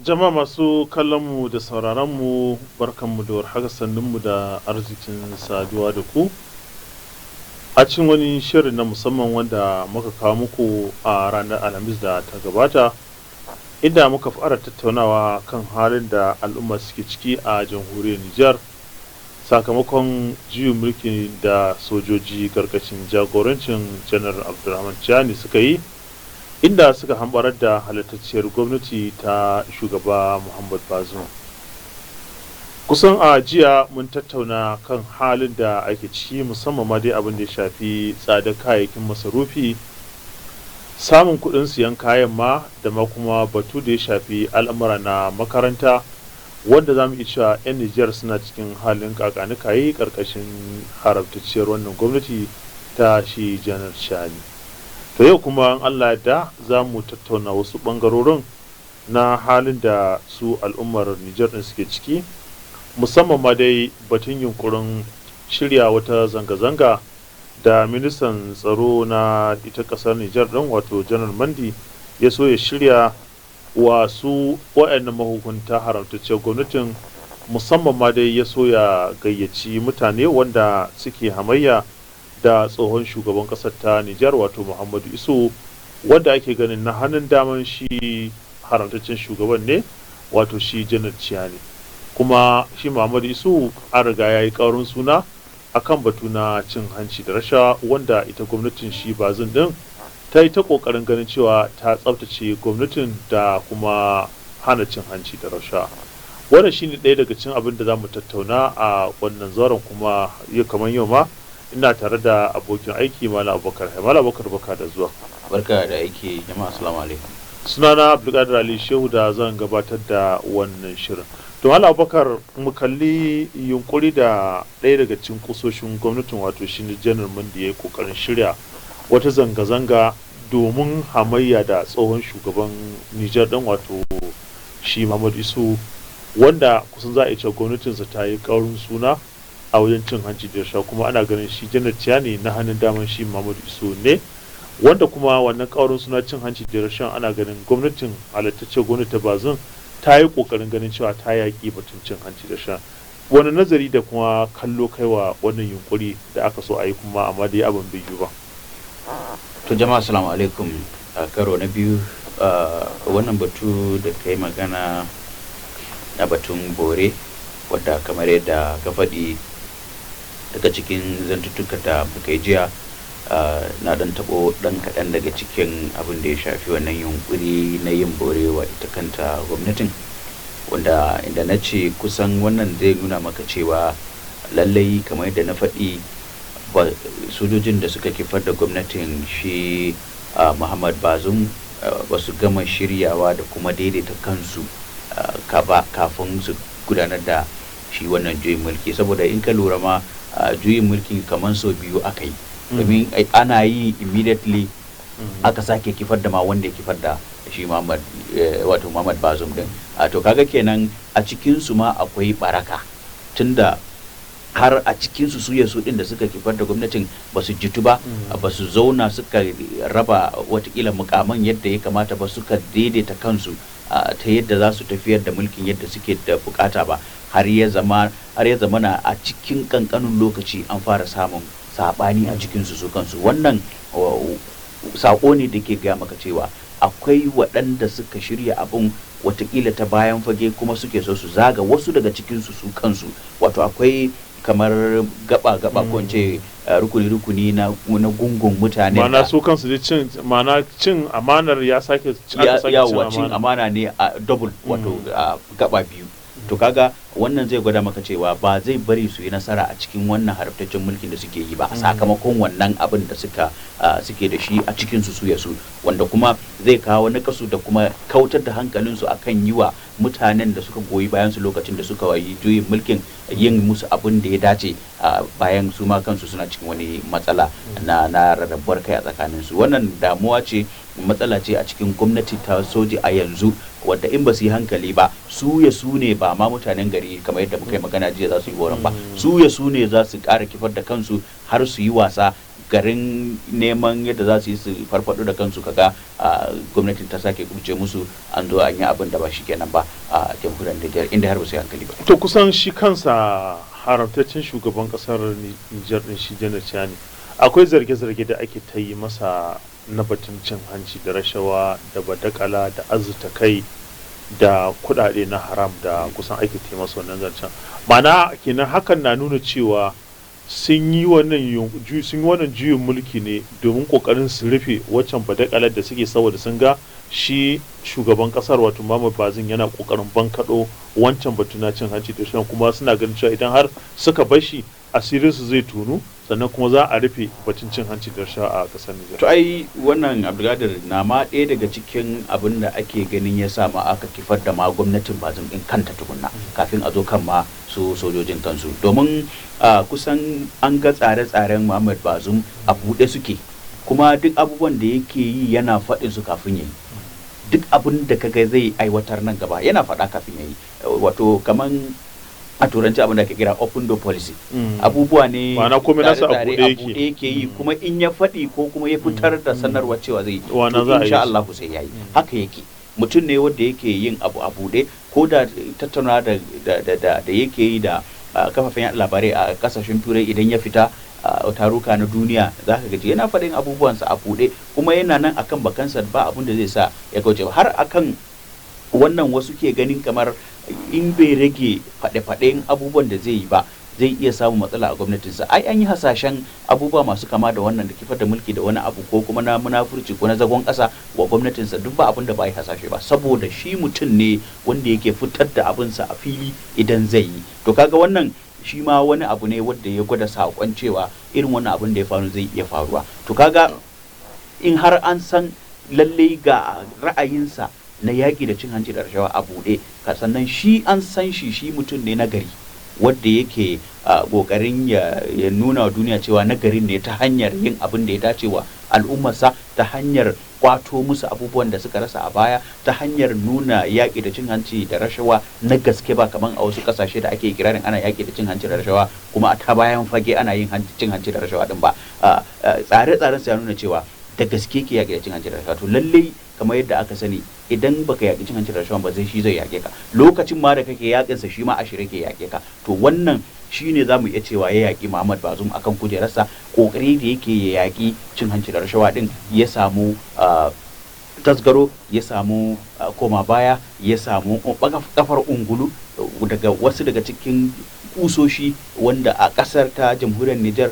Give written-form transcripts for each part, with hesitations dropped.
Jama'a masu kallonmu da sauraronmu barkanmu da warhaka sannunmu da arzikin saduwa da ku a cikin wani shirin na musamman wanda muka kawo muku a ranar Alhamis da ta gabata, inda muka fara tattaunawa kan halin da al'umma suke ciki a jamhuriyar Nijar sakamakon juyin mulki da sojoji karkashin jagorancin Janar Abdulrahman Chani suka yi, inda suka hambarar da halittacciyar gwamnati ta shugaba Muhammad Bazoum. Kusan a jiya mun tattauna kan halin da ake ciki, musamman ma dai abin da ya shafi tsadar kayayyakin masarufi, samun kuɗin siyan kayan ma da ma kuma batu da ya shafi al'amura na makaranta, wanda za mu iya cewa 'yan Nijar suna cikin halin kakanikayi ƙarƙashin haramtacciyar wannan gwamnati ta shi Janar Chani. To yau kuma in Allah da za mu tattauna wasu ɓangarorin na halin da su al'ummar Nijar ɗin suke ciki, musamman ma dai batun yunkurin shirya wata zanga-zanga da ministan tsaro na ita ƙasar Nijar ɗin wato Janar Mandi ya so ya shirya wa su waɗannan mahukunta haramtacciyar gwamnatin, musamman ma dai ya so ya gayyaci mutane wanda suke hamayya da tsohon shugaban kasar ta Nijar wato Muhammadu Isu, wanda ake ganin na hannun daman shi haramtaccen shugaban ne wato shi Janar Chani. Kuma shi Muhammadu Isu an riga ya yi ƙaurin suna akan batu na cin hanci da rashawa, wanda ita gwamnatin shi Bazoum din ta yi ta ƙoƙarin ganin cewa ta tsaftace gwamnatin da kuma hana cin hanci da rashawa. Wannan shine ɗaya daga cikin abin da za mu tattauna a wannan zauren, kuma kamar yau ma ina tare da abokin aiki Malam Abubakar. Malam Abubakar, baka da zuwa. Barka da aiki jama'a, assalamu alaikum. Sunana Abdulkadir Ali Shehu da zan gabatar da wannan shirin. To Malam Abubakar, mu kalli yunkuri da ɗaya daga cikin kusoshin gwamnatin wato shi ne Janar Mandi ya yi kokarin shirya wata zanga-zanga domin hamayya da tsohon shugaban Nijar ɗin wato shi Muhammadu Isu, wanda kusan za a ce gwamnatinsa ta yi ƙaurin suna a wajen cin hanci da rashawa, kuma ana ganin shi Janar Chani na hannun daman shi Muhammadu Isu ne, wanda kuma wannan ƙaurin suna cin hanci da rashawa ana ganin gwamnatin halattacce gwamnati Bazoum ta yi ƙoƙarin ganin cewa ta yaƙi batun cin hanci da rashawa. Wani nazari da kuma kallo kaiwa wannan yunkuri da aka so a yi, kuma amma dai abin bai yi ba. To jama'a assalamu alaikum. A karo na biyu wannan batu da kai magana na batun bore, wadda kamar yadda ka faɗi daga cikin zantuttuka da muka yi jiya, na dan tabo dan kaɗan daga cikin abin da ya shafi wannan yunkuri na yin borewa ita kanta gwamnatin, wanda inda na ce kusan wannan zai nuna maka cewa lallai kamar yadda na faɗi sojojin da suka kifar da gwamnatin shi Muhammad Bazoum ba su gama shiryawa da kuma daidaita kansu kafin su gudanar da shi wannan juyin mulki, saboda in ka lura ma juyin mulki kamar sau biyu aka yi, domin ana yi immediately aka sake kifar da ma wanda ya kifar da shi wato Muhammad Bazoum din. To kaga kenan a cikin su ma akwai baraka, tunda har a cikin su din da suka kifar da gwamnatin ba su jitu ba, ba su zauna suka raba watakila mukaman yadda ya kamata ba, suka daidaita kansu ta yadda za su tafiyar da mulkin yadda suke da bukata ba, har ya zama na a cikin kankanun lokaci an fara samun sabani a cikin su kansu. Wannan sako ne da ke gaya maka cewa akwai waɗanda suka shirya abun watakila ta bayan fage, kuma suke so su zaga wasu daga cikin su kansu, wato akwai kamar gaba ko ce rukuni na gungun mutane, mana su kansu da cin amanar ya sake cin amana ne a double, wato gaba biyu. To kaga wannan zai gwada maka cewa ba zai bari su yi nasara a cikin wannan haramtaccen mulkin da suke yi ba, sakamakon wannan abin da suke da shi a cikin su wanda kuma zai kawo nakasu da kuma kautar da hankalinsu akan yi wa mutanen da suka goyi bayan su lokacin da suka yi juyin mulkin yin musu abin da ya dace, bayan su ma kansu suna cikin wani matsala na rarrabuwar kai a tsakanin su. Wannan damuwa ce, matsala ce a cikin gwamnati ta soji a yanzu, wadda in ba su yi hankali ba su ne ba ma mutanen gari kamar yadda muka yi magana jiya za su yi boran ba, su ne za su ƙara kifar da kansu har su yi wasa garin neman yadda za su yi su farfado da kansu kaga gwamnatin ta sake kubce musu an zo an yi abin da ba shi kenan ba a jamhuriyar Nijar inda har ba su yi hankali ba. To kusan shi kansa haramtaccen shugaban kasar Nijar din shi Janar Chani akwai zarge-zarge da ake ta yi masa na batun cin hanci da rashawa da badakala da azuta kai da kuɗaɗe na haram da kusan ake ta masa wannan zancen. Ma'ana kenan hakan na nuna cewa sun yi wannan juyin mulki ne domin kokarin su rufe waccan badakalar da suke saboda sun ga shi shugaban kasar wato Muhammad Bazoum yana kokarin bankaɗo wancan batu na cin hanci da rashawa, kuma suna ganin cewa idan har suka bar shi asirin su zai tunu sannan kuma za a rufe batun cin hanci da rashawa a kasar Nijar. To ai wannan Abdulkadir na ma ɗaya daga cikin abin da ake ganin ya sa ma aka kifar da ma gwamnatin Bazoum din kanta tukunna kafin a zo kan ma su sojojin kansu, domin kusan an ga tsare-tsaren Muhammad Bazoum a buɗe suke, kuma duk abubuwan da yake yi yana faɗin su kafin yayi, duk abin da kaga zai aiwatar nan gaba yana faɗa kafin yayi, wato kaman a turanci abin da ake kira open door policy. Abubuwa ne tsare-tsare a buɗe yake yi, kuma in ya faɗi ko kuma ya fitar da sanarwa cewa zai yi to insha Allah sai yayi. Haka yake, mutum ne wanda yake yin abu a buɗe, ko da tattauna da yake yi da kafafen yaɗa labarai a kasashen turai idan ya fita taruka na duniya za ka gaji yana faɗin abubuwansa a buɗe, kuma yana nan akan bakansa ba abin da zai sa ya kauce ba. Har akan wannan wasu ke ganin kamar in bai rage faɗe-faɗen abubuwan da zai yi ba zai iya samun matsala a gwamnatinsa. Ai an yi hasashen abubuwa masu kama da wannan da kifar da mulki da wani abu ko kuma na munafurci ko na zagon ƙasa wa gwamnatinsa, duk ba abin da ba yi hasashe ba, saboda shi mutum ne wanda yake fitar da abinsa a fili idan zai yi. To kaga wannan shi ma wani abu ne wanda ya gwada saƙon cewa irin wannan abin da ya faru zai iya faruwa. To kaga in har an san lallai ga ra'ayinsa na yaƙi da cin hanci da rashawa a buɗe, sannan shi an san shi mutum ne na gari wadda yake ƙoƙarin ya nuna wa duniya cewa nagarin ne ta hanyar yin abin da ya dace wa al'ummarsa, ta hanyar kwato musu abubuwan da suka rasa a baya, ta hanyar nuna yaƙi da cin hanci da rashawa na gaske, ba kaman a wasu ƙasashe da ake kirarin ana yaƙi da cin hanci da rashawa kuma a ta bayan fage ana yin cin hanci da rashawa din ba. Tsare-tsaren ya nuna cewa da gaske ke yaƙi da cin hanci da rashawa. To lallai kamar yadda aka sani, idan baka yaƙi cin hanci da rashawa ba shi zai yaƙe ka, lokacin ma da kake yaƙinsa shi ma a shirye ke yaƙe ka. To wannan shi ne za mu iya cewa ya yaƙi Muhammad Bazoum akan kujerarsa, ƙoƙari da yake ya yaƙi cin hanci da rashawa din ya samu tasgaro, ya samu koma baya, ya samu kafar ungulu daga wasu daga cikin kusoshi wanda a ƙasar ta jamhuriyar Nijar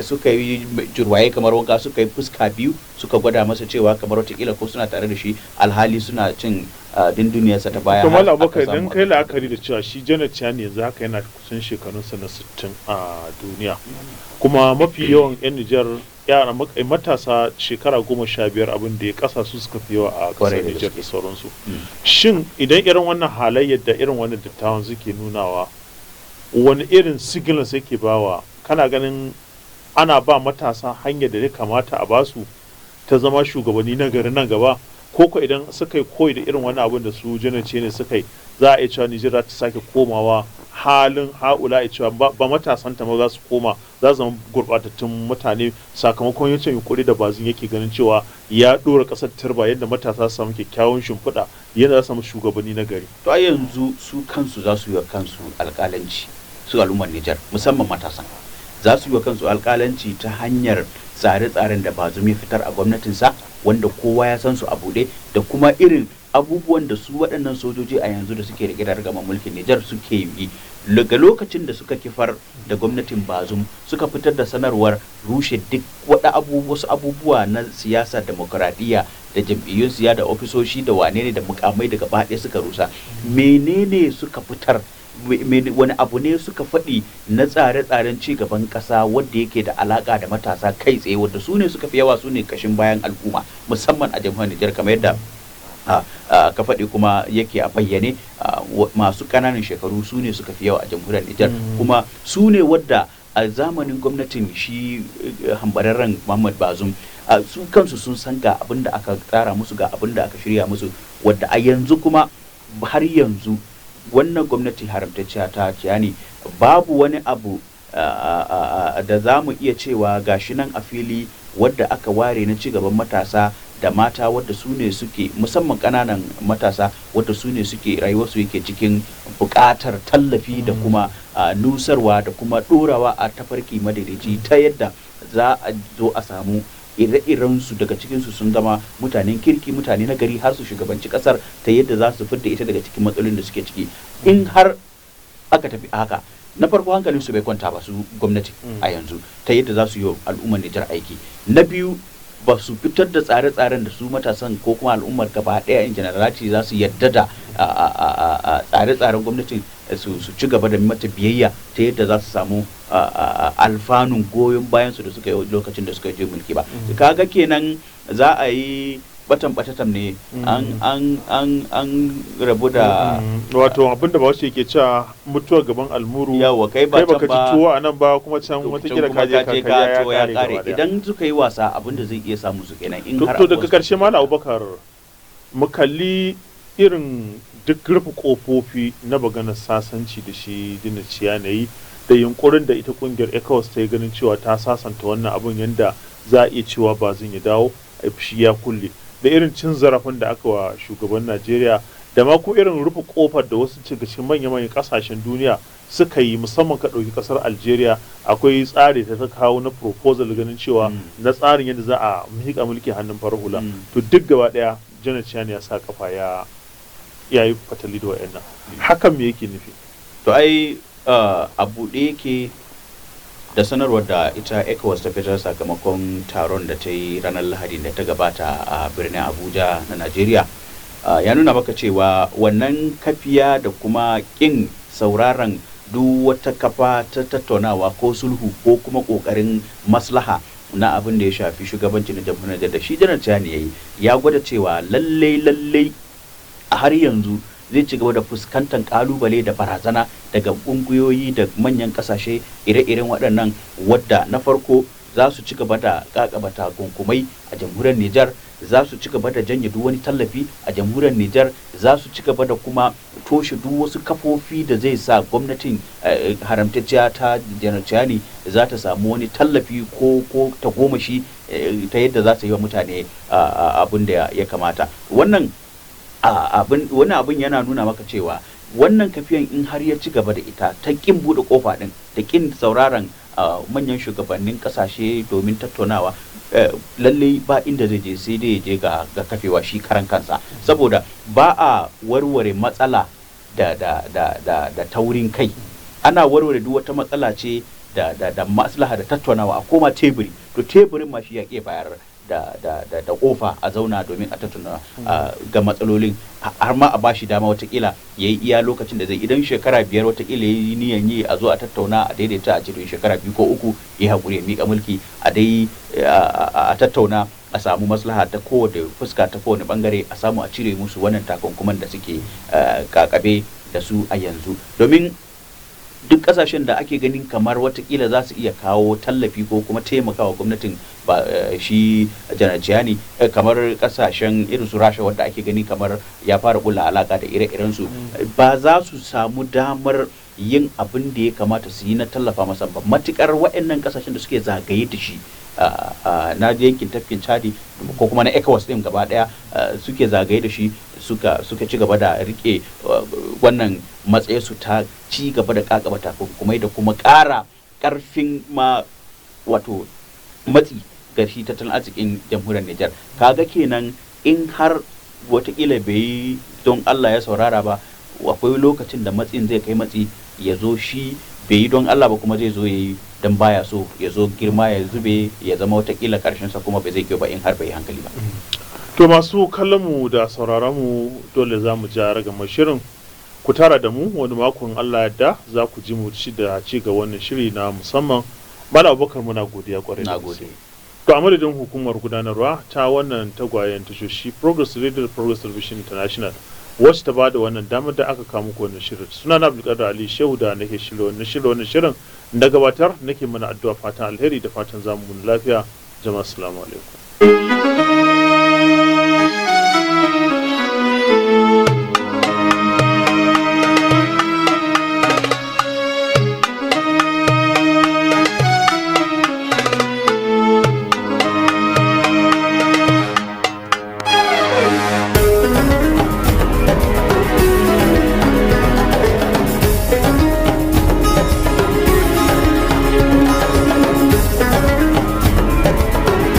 suka yi jirwaye kamar wanka, suka yi fuska biyu, suka gwada masa cewa kamar watakila ko suna tare da shi alhali suna cin dinduniyarsa ta baya. Kamar abokai don kai la'akari da cewa shi Janar Chani yanzu haka yana kusan shekarunsa na 60 a duniya, kuma mafi yawan 'yan Nijar yara matasa shekara 15 abin da ya kasa su suka fi yawa a kasar Nijar da sauransu. Shin idan irin wannan halayyar da irin wannan dattawan suke nunawa, wani irin signal sai ke bawa, kana ganin ana ba matasa hanyar da ya kamata a basu ta zama shugabanni na gari nan gaba, ko idan suka yi koyi da irin wani abin da su Janar Chani suka yi, za a iya cewa Nijar za ta sake komawa halin haula, a cewa ba matasan ta ma za su koma, za su zama gurbatattun mutane sakamakon yancin yunkuri da Bazoum yake ganin cewa ya dora kasar turba yadda matasa su samu kyakkyawan shimfiɗa, yadda za su samu shugabanni na gari. To a yanzu su kansu za su yi wa kansu alƙalanci, su al'ummar Nijar musamman matasan za su yi wa kansu alƙalanci ta hanyar tsare-tsaren da Bazoum ya fitar a gwamnatinsa, wanda kowa ya san su a buɗe, da kuma irin abubuwan da su waɗannan sojoji a yanzu da suke rike da ragaman mulkin Nijar suke yi. Daga lokacin da suka kifar da gwamnatin Bazoum suka fitar da sanarwar rushe duk wasu abubuwa na siyasa demokradiyya da jam'iyyun siyasa da ofisoshi da wane ne da mukamai daga baɗe suka rusa, menene suka fitar, wani abu ne suka faɗi na tsare-tsaren ci gaban ƙasa wanda yake da alaƙa da matasa kai tsaye, wanda su ne suka fi yawa, su ne kashin bayan al'umma musamman a jamhuriyar Nijar, kamar yadda ka faɗi kuma yake a bayyane. Masu ƙananan shekaru su ne suka fi yawa a jamhuriyar Nijar, kuma su ne wadda a zamanin gwamnatin shi hambararren Muhammad Bazoum su kansu sun san ga abin da aka tsara musu, ga abin da aka shirya musu, wadda a yanzu kuma har yanzu wannan gwamnati haramtacciya ta Chani babu wani abu da za mu iya cewa gashi nan a fili wadda aka ware na cigaban matasa da mata wadda su ne suke musamman ƙananan matasa wadda su ne suke rayuwarsu yake cikin buƙatar tallafi da kuma nusarwa da kuma ɗorawa a tafarki madaidaici ta yadda za a zo a samu ire-irensu daga cikinsu sun zama mutanen kirki mutane na gari har su shugabanci kasar ta yadda za su fidda ita daga cikin matsalolin da suke ciki in har aka tafi haka na farko hankalin su bai kwanta ba su gwamnati a yanzu ta yadda za su yi al'ummar Nijar aiki na biyu ba su fitar da tsare-tsaren da su matasan ko kuma al'ummar gaba daya in generality za su yadda da tsare-tsaren gwamnatin su ci gaba da mata biyayya ta yadda za su samu alfanun goyon bayan su da suka yi lokacin da suka je mulki ba kaga kenan za a yi batan ne an rabu da wato abinda ba wasu yake cewa mutuwar gaban almuru yawa kai baka ci tuwo a nan ba kuma can watakila ka je ka ya kare idan suka yi wasa abinda zai iya samu su kenan in har to daga karshe Malam Abubakar mu kalli irin duk rufe kofofi na maganar sasanci da shi dina ciyanayi da yunkurin da ita kungiyar ECOWAS ta yi ganin cewa ta sasanta wannan abun yanda za a iya cewa ba zan ya dawo a fushi ya kulle da irin cin zarafin da aka wa shugaban Najeriya da ma ko irin rufe kofar da wasu cikin manya-manyan kasashen duniya suka yi musamman ka ɗauki ƙasar Algeria akwai tsari da ta kawo na proposal ganin cewa na tsarin yadda za a miƙa mulki hannun farar hula to duk gaba ɗaya Janar Chani ya sa kafa ya yi fatali da wa'annan hakan me yake nufi to ai a buɗe yake da sanarwar da ita ECOWAS ta fitar sakamakon taron da ta yi ranar Lahadi da ta gabata a birnin Abuja na Najeriya ya nuna maka cewa wannan kafiya da kuma kin sauraron duk wata kafa ta tattaunawa ko sulhu ko kuma kokarin maslaha na abin da ya shafi shugabanci na jamhuriyar da shi Janar Chani yayi ya gwada cewa lallai a har yanzu zai ci gaba da fuskantar kalubale da barazana daga kungiyoyi da manyan kasashe ire-iren waɗannan wadda na farko za su ci gaba da kakabata gunkumai a jamhuriyar Nijar za su ci gaba da janye duk wani tallafi a jamhuriyar Nijar za su ci gaba da kuma toshe duk wasu kafofi da zai sa gwamnatin haramtacciya ta Janar Chani za ta samu wani tallafi ko ta gomashi ta yadda za ta yi wa mutane abin da ya kamata wannan abin yana nuna maka cewa wannan kafiyan in har ya ci gaba da ita ta kin bude kofa din da kin sauraron manyan shugabannin kasashe domin tattaunawa lalle ba inda zai je sai dai ya je ga kafewa shi karan kansa saboda ba a warware matsala da taurin kai ana warware duk wata matsala ce da maslaha da tattaunawa a koma teburi to teburin ma shi ya ke bayar da kofa a zauna domin a tattauna ga matsalolin har ma a bashi dama watakila ya yi iya lokacin da zai idan shekara 5 watakila ya yi niyan yi a zo a tattauna a daidaita a cikin shekara 2 ko 3 ya haƙuri ya miƙa mulki a tattauna a samu maslaha ta kowane fuska ta kowane bangare a samu a cire musu wannan takunkuman da suke kakabe da su a yanzu domin duk kasashen da ake ganin kamar watakila za su iya kawo tallafi ko kuma taimakawa gwamnatin shi Janar Chani kamar kasashen irin su Rasha wanda ake gani kamar ya fara kula alaka da ire-iren su ba za su samu damar yin abin da ya kamata su yi na tallafa masa ba matukar waɗannan kasashen da suke zagaye da shi na yankin tafkin Chadi ko kuma na ECOWAS din gaba daya suke zagaye da shi suka ci gaba da rike wannan matsayi su ta ci gaba da kakaba takunkumai da kuma ƙara ƙarfin ma wato matsi ga shi tattalin arzikin jamhuriyar Nijar kaga kenan in har watakila bai yi don Allah ya saurara ba akwai lokacin da matsin zai kai matsi ya zo shi bai yi don Allah ba kuma zai zo ya yi don baya so ya zo girma ya zube ya zama watakila karshen sa kuma bai zai kyau ba in har bai hankali ba. To masu kallon mu da sauraron mu dole za mu ja ragamar shirin ku tara da mu wani makon Allah yadda za ku ji mu ci da ci ga wannan shiri na musamman Malam Abubakar muna godiya kwarai da gaske. To a madadin hukumar gudanarwa ta wannan tagwayen tashoshi Progress Radio Progress Television International wacce ta bada wannan damar da aka kawo muku wannan shirin suna na Abdulkadir Ali Shehu da nake shirye wannan shirin da gabatar nake mana addu'a fatan alheri da fatan zamu lafiya jama'a assalamu alaikum